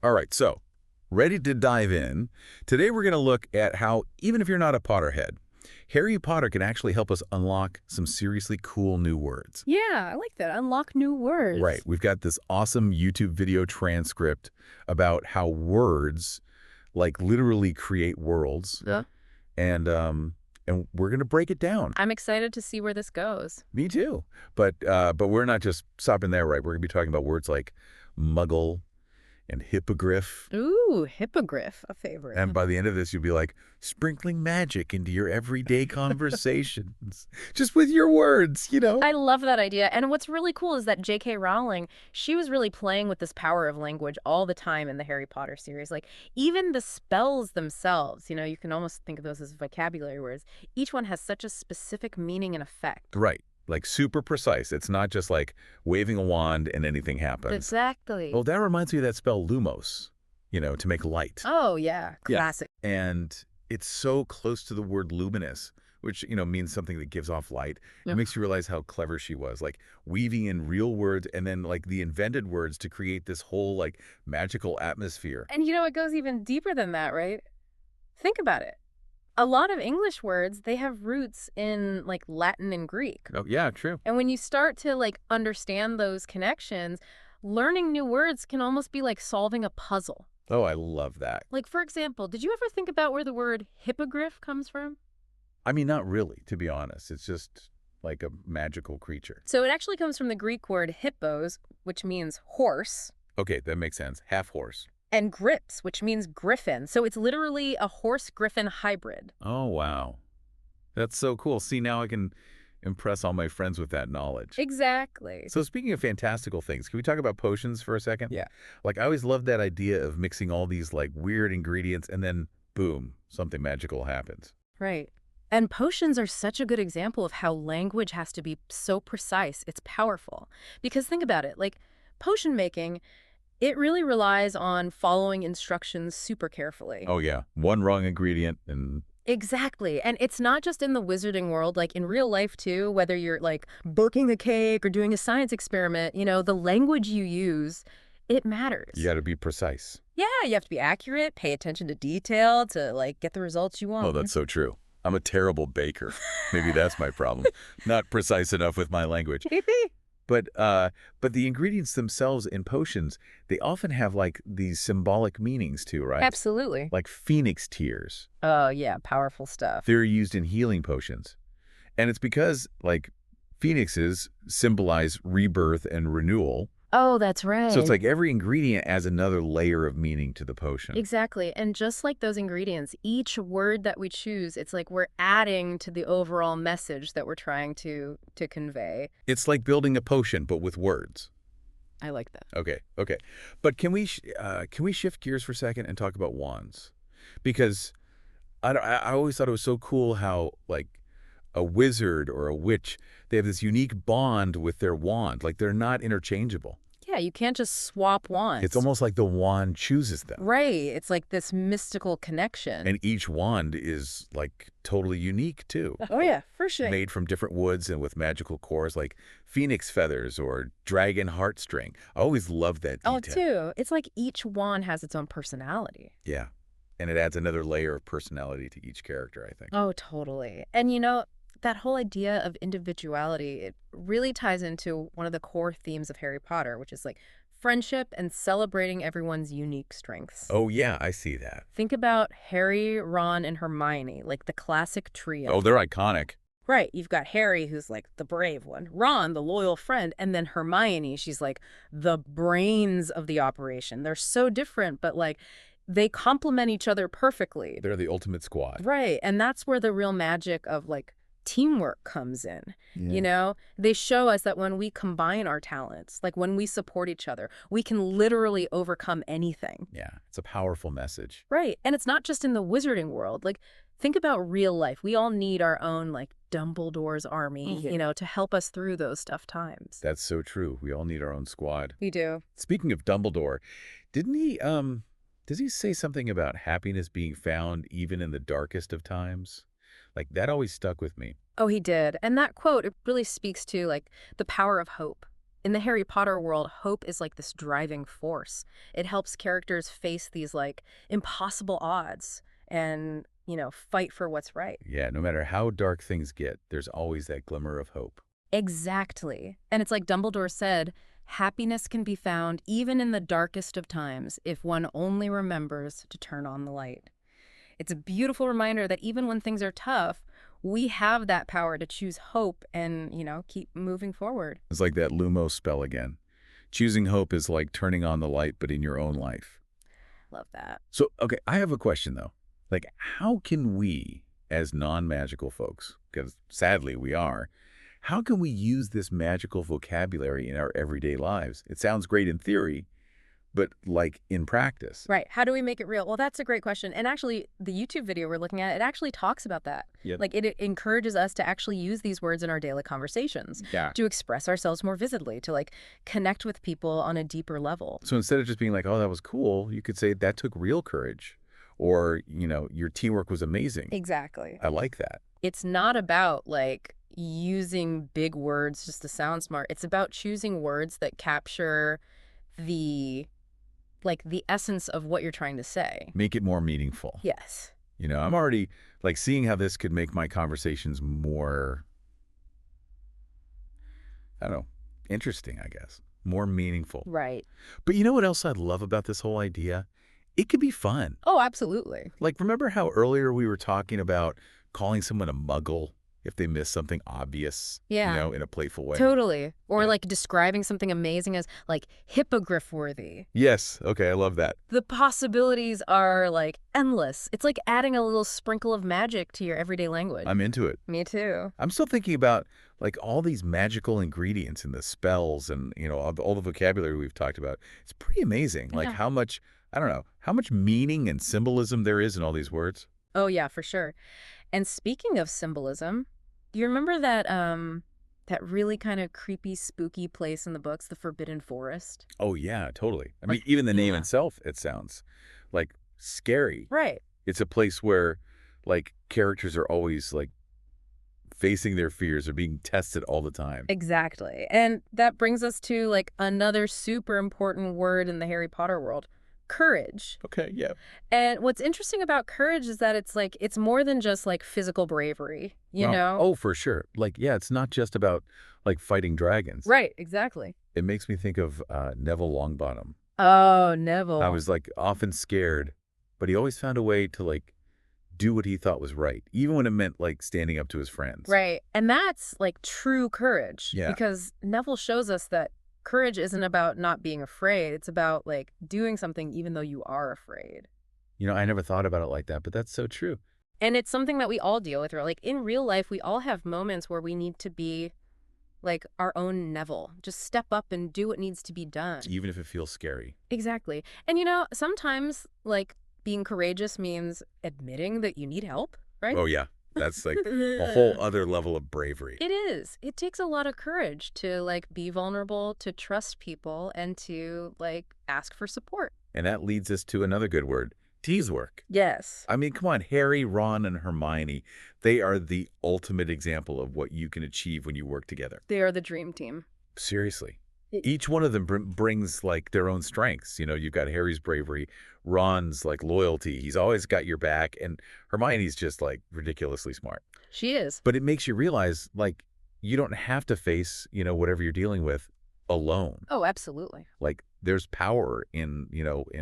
All right, so ready to dive in. Today we're going to look at how, even if you're not a Potterhead, Harry Potter can actually help us unlock some seriously cool new words. Yeah, I like that. Unlock new Right, words. we've got this awesome YouTube video transcript about how words, like, literally create worlds, Yeah. and we're going to break it down. I'm excited to see where this goes. Me too. But we're not just stopping there, right? We're going to be talking about words like muggle and hippogriff. Ooh, hippogriff, a favorite. And by the end of this, you'll be like, sprinkling magic into your everyday conversations. Just with your words. I love that idea. And what's really cool is that J.K. Rowling, she was really playing with this power of language all the time in the Harry Potter series. Like, even the spells themselves, you can almost think of those as vocabulary words. Each one has such a specific meaning and effect. Right. Like super precise. It's not just like waving a wand and anything happens. Exactly. Well, that reminds me of that spell lumos, to make light. Oh, yeah. Classic. And it's so close to the word luminous, which, means something that gives off light. Yeah. It makes you realize how clever she was, like weaving in real words and then like the invented words to create this whole like magical atmosphere. And it goes even deeper than that, right? Think about it. A lot of English words, they have roots in like Latin and Greek. Oh, yeah, true. And when you start to like understand those connections, learning new words can almost be like solving a puzzle. Oh, I love that. Like, for example, did you ever think about where the word hippogriff comes from? I mean, not really, to be honest. It's just like a magical creature. So it actually comes from the Greek word hippos, which means horse, Okay, that makes sense. Half horse. and grips, which means griffin. So it's literally a horse-griffin hybrid. Oh, wow. That's so cool. See, now I can impress all my friends with that knowledge. Exactly. So speaking of fantastical things, can we talk about potions for a second? Yeah. Like, I always loved that idea of mixing all these, like, weird ingredients and then, boom, something magical happens. Right. And potions are such a good example of how language has to be so precise. It's powerful. Because think about it, like potion making, it really relies on following instructions super carefully. Oh, yeah. One wrong ingredient and... Exactly. And it's not just in the wizarding world, like in real life too, whether you're like baking a cake or doing a science experiment, the language you use, it matters. You got to be precise. Yeah, you have to be accurate, pay attention to detail to like get the results you want. Oh, that's so true. I'm a terrible baker. Maybe that's my problem. Not precise enough with my language. But the ingredients themselves in potions, they often have like these symbolic meanings too, right? Absolutely. Like phoenix tears. Oh, yeah, powerful stuff. They're used in healing potions. And it's because like phoenixes symbolize rebirth and renewal. Oh, that's right. So it's like every ingredient adds another layer of meaning to the potion. Exactly. And just like those ingredients, each word that we choose, it's like we're adding to the overall message that we're trying to convey. It's like building a potion, but with words. I like that. Okay. But can we shift gears for a second and talk about wands? Because I always thought it was so cool how like a wizard or a witch, they have this unique bond with their wand. Like they're not interchangeable. Yeah, you can't just swap wands. It's almost like the wand chooses them. Right. It's like this mystical connection. And each wand is like totally unique too. Oh, yeah, for sure. Made from different woods and with magical cores like phoenix feathers or dragon heartstring. I always loved that detail. Oh, too. It's like each wand has its own personality. Yeah. And it adds another layer of personality to each character, I think. Oh, totally. And that whole idea of individuality, it really ties into one of the core themes of Harry Potter, which is like friendship and celebrating everyone's unique strengths. Oh, yeah, I see that. Think about Harry, Ron, and Hermione, like the classic trio. Oh, they're iconic. Right. You've got Harry, who's like the brave one, Ron, the loyal friend, and then Hermione, she's like the brains of the operation. They're so different, but like they complement each other perfectly. They're the ultimate squad. Right. And that's where the real magic of like teamwork comes in. Yeah. They show us that when we combine our talents, like when we support each other, we can literally overcome anything. Yeah, it's a powerful message. Right. And it's not just in the wizarding world. Like, think about real life. We all need our own, like, Dumbledore's army, to help us through those tough times. That's so true. We all need our own squad. We do. Speaking of Dumbledore, didn't he, does he say something about happiness being found even in the darkest of times? Like, that always stuck with me. Oh, he did. And that quote, it really speaks to, like, the power of hope. In the Harry Potter world, hope is like this driving force. It helps characters face these like impossible odds and, fight for what's right. Yeah, no matter how dark things get, there's always that glimmer of hope. Exactly. And it's like Dumbledore said, happiness can be found even in the darkest of times if one only remembers to turn on the light. It's a beautiful reminder that even when things are tough, we have that power to choose hope and, keep moving forward. It's like that Lumos spell again. Choosing hope is like turning on the light, but in your own life. Love that. So, okay, I have a question though. Like, how can we, as non-magical folks, because sadly we are, how can we use this magical vocabulary in our everyday lives? It sounds great in theory, but like in practice. Right. How do we make it real? Well, that's a great question. And actually, the YouTube video we're looking at, it actually talks about that. Yep. Like, it encourages us to actually use these words in our daily conversations, Yeah. to express ourselves more vividly, to like connect with people on a deeper level. So instead of just being like, oh, that was cool, you could say that took real courage. Or, your teamwork was amazing. Exactly. I like that. It's not about like using big words just to sound smart. It's about choosing words that capture the the essence of what you're trying to say. Make it more meaningful. Yes. I'm already like seeing how this could make my conversations more, I don't know, interesting, I guess. More meaningful. Right. But you know what else I love about this whole idea? It could be fun. Oh, absolutely. Like, remember how earlier we were talking about calling someone a muggle if they miss something obvious, Yeah. in a playful way? Totally. Or Yeah. like describing something amazing as like hippogriff worthy. Yes. Okay, I love that. The possibilities are like endless. It's like adding a little sprinkle of magic to your everyday language. I'm into it. Me too. I'm still thinking about like all these magical ingredients and the spells and, all the vocabulary we've talked about. It's pretty amazing. Like Yeah. how much, I don't know, how much meaning and symbolism there is in all these words. Oh yeah, for sure. And speaking of symbolism, do you remember that really kind of creepy, spooky place in the books, the Forbidden Forest? Oh, yeah, totally. I mean, Like, even the name yeah. itself, it sounds like scary. Right. It's a place where like characters are always like facing their fears or being tested all the time. Exactly. And that brings us to like another super important word in the Harry Potter world, courage. Okay, yeah. And what's interesting about courage is that it's more than just like physical bravery, you Well, know? oh, for sure. Like, yeah, it's not just about like fighting dragons. Right, exactly. It makes me think of Neville Longbottom. Oh, I Neville. was like often scared, but he always found a way to like do what he thought was right, even when it meant like standing up to his friends. Right. And that's like true courage Yeah. because Neville shows us that courage isn't about not being afraid. It's about like doing something even though you are afraid. I never thought about it like that, but that's so true. And it's something that we all deal with. Right? Like in real life, we all have moments where we need to be like our own Neville. Just step up and do what needs to be done. Even if it feels scary. Exactly. And sometimes like being courageous means admitting that you need help, right? Oh, yeah. That's like a whole other level of bravery. It is. It takes a lot of courage to like be vulnerable, to trust people, and to like ask for support. And that leads us to another good word, teamwork. Yes. I mean, come on, Harry, Ron, and Hermione, they are the ultimate example of what you can achieve when you work together. They are the dream team. Seriously. It- Each one of them brings like their own strengths. You've got Harry's bravery, Ron's like loyalty. He's always got your back. And Hermione's just like ridiculously smart. She is. But it makes you realize like you don't have to face, whatever you're dealing with alone. Oh, absolutely. Like there's power in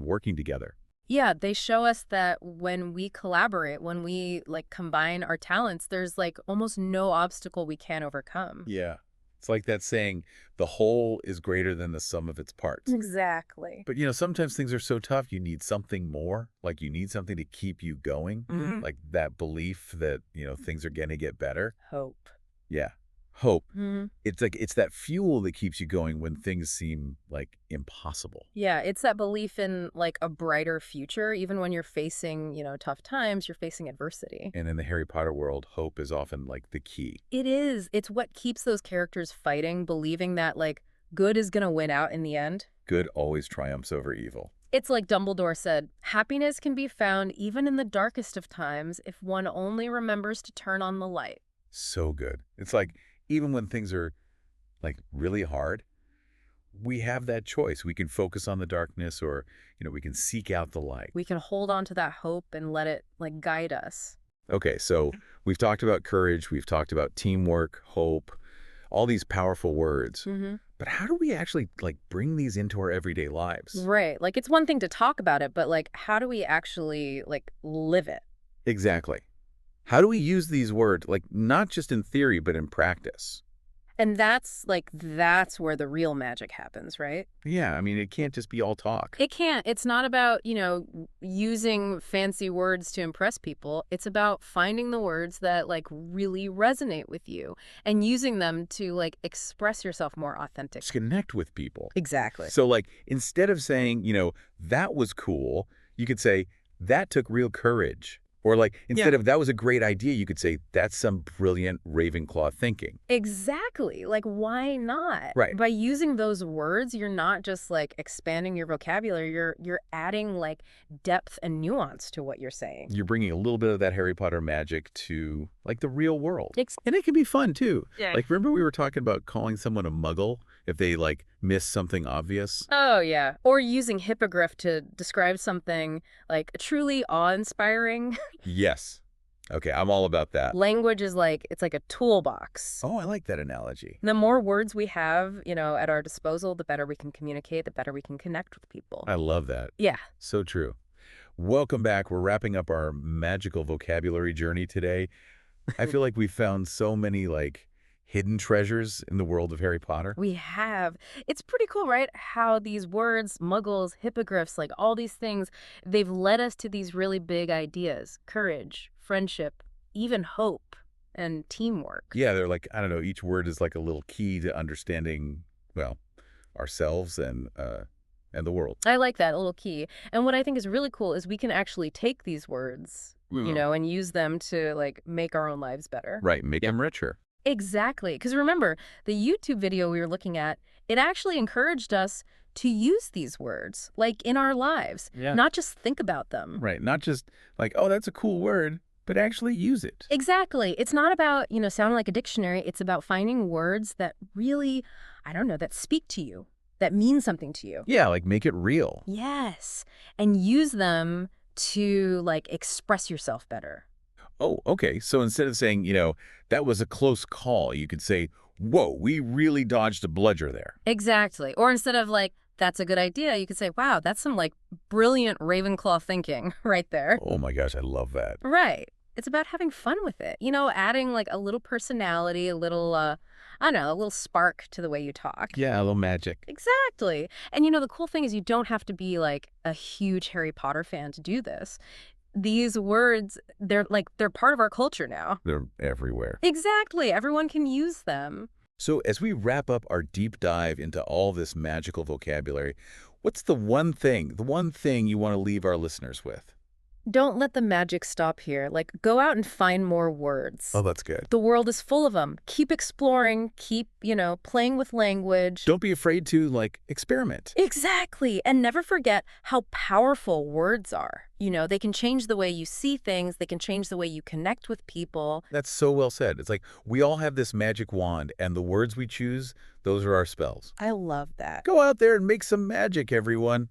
working together. Yeah, they show us that when we collaborate, when we like combine our talents, there's like almost no obstacle we can't overcome. Yeah. It's like that saying, the whole is greater than the sum of its parts. Exactly. But, sometimes things are so tough, you need something more. Like you need something to keep you going. Mhm. Like that belief that, things are going to get better. Hope. Yeah. Hope. Hmm. It's that fuel that keeps you going when things seem like impossible. Yeah, it's that belief in like a brighter future, even when you're facing, tough times, you're facing adversity. And in the Harry Potter world, hope is often like the key. It is. It's what keeps those characters fighting, believing that like good is going to win out in the end. Good always triumphs over evil. It's like Dumbledore said, happiness can be found even in the darkest of times if one only remembers to turn on the light. So good. It's like, even when things are like really hard, we have that choice. We can focus on the darkness or, we can seek out the light. We can hold on to that hope and let it like guide us. Okay, so we've talked about courage, we've talked about teamwork, hope, all these powerful words. Hmm. But how do we actually bring these into our everyday lives? Right. Like it's one thing to talk about it, but like how do we actually like live it? Exactly. How do we use these words, not just in theory, but in practice? And that's where the real magic happens, right? Yeah, I mean, it can't just be all talk. It can't. It's not about, using fancy words to impress people. It's about finding the words that like really resonate with you and using them to like express yourself more Just authentically. connect with people. Exactly. So, instead of saying, that was cool, you could say, that took real courage. Or, Yeah. instead of that was a great idea, you could say, that's some brilliant Ravenclaw thinking. Exactly. Like, why not? Right. By using those words, you're not just like expanding your vocabulary. You're adding like depth and nuance to what you're saying. You're bringing a little bit of that Harry Potter magic to, the real world. Ex- And it can be fun, too. Yeah. Remember we were talking about calling someone a muggle if they, miss something obvious? Oh, yeah. Or using hippogriff to describe something like truly awe-inspiring. Yes. Okay, I'm all about that. Language is like, it's like a toolbox. Oh, I like that analogy. The more words we have, at our disposal, the better we can communicate, the better we can connect with people. I love that. Yeah. So true. Welcome back. We're wrapping up our magical vocabulary journey today. I feel like we found so many, hidden treasures in the world of Harry Potter. We have. It's pretty cool, right? How these words, muggles, hippogriffs, like all these things, they've led us to these really big ideas: courage, friendship, even hope, and teamwork. Yeah, they're I don't know, each word is like a little key to understanding, well, ourselves and the world. I like that, a little key. And what I think is really cool is we can actually take these words, Yeah. and use them to like make our own lives better. Right, make them richer. Exactly. Because remember, the YouTube video we were looking at, it actually encouraged us to use these words, like in our lives, Yeah. not just think about them. Right, not just oh, that's a cool word, but actually use it. Exactly. It's not about, sounding like a dictionary. It's about finding words that really, I don't know, that speak to you, that mean something to you. Yeah, make it real. Yes. And use them to like express yourself better. Oh, okay. So instead of saying, that was a close call, you could say, whoa, we really dodged a bludger there. Exactly. Or instead of like, that's a good idea, you could say, wow, that's some like brilliant Ravenclaw thinking right there. Oh my gosh, I love that. Right. It's about having fun with it. Adding like a little personality, a little, I don't know, a little spark to the way you talk. Yeah, a little magic. Exactly. And the cool thing is you don't have to be like a huge Harry Potter fan to do this. These words, they're part of our culture now. They're everywhere. Exactly. Everyone can use them. So as we wrap up our deep dive into all this magical vocabulary, what's the one thing you want to leave our listeners with? Don't let the magic stop here. Like, go out and find more words. Oh, that's good. The world is full of them. Keep exploring. Keep, playing with language. Don't be afraid to, experiment. Exactly. And never forget how powerful words are. They can change the way you see things. They can change the way you connect with people. That's so well said. It's we all have this magic wand, and the words we choose, those are our spells. I love that. Go out there and make some magic, everyone.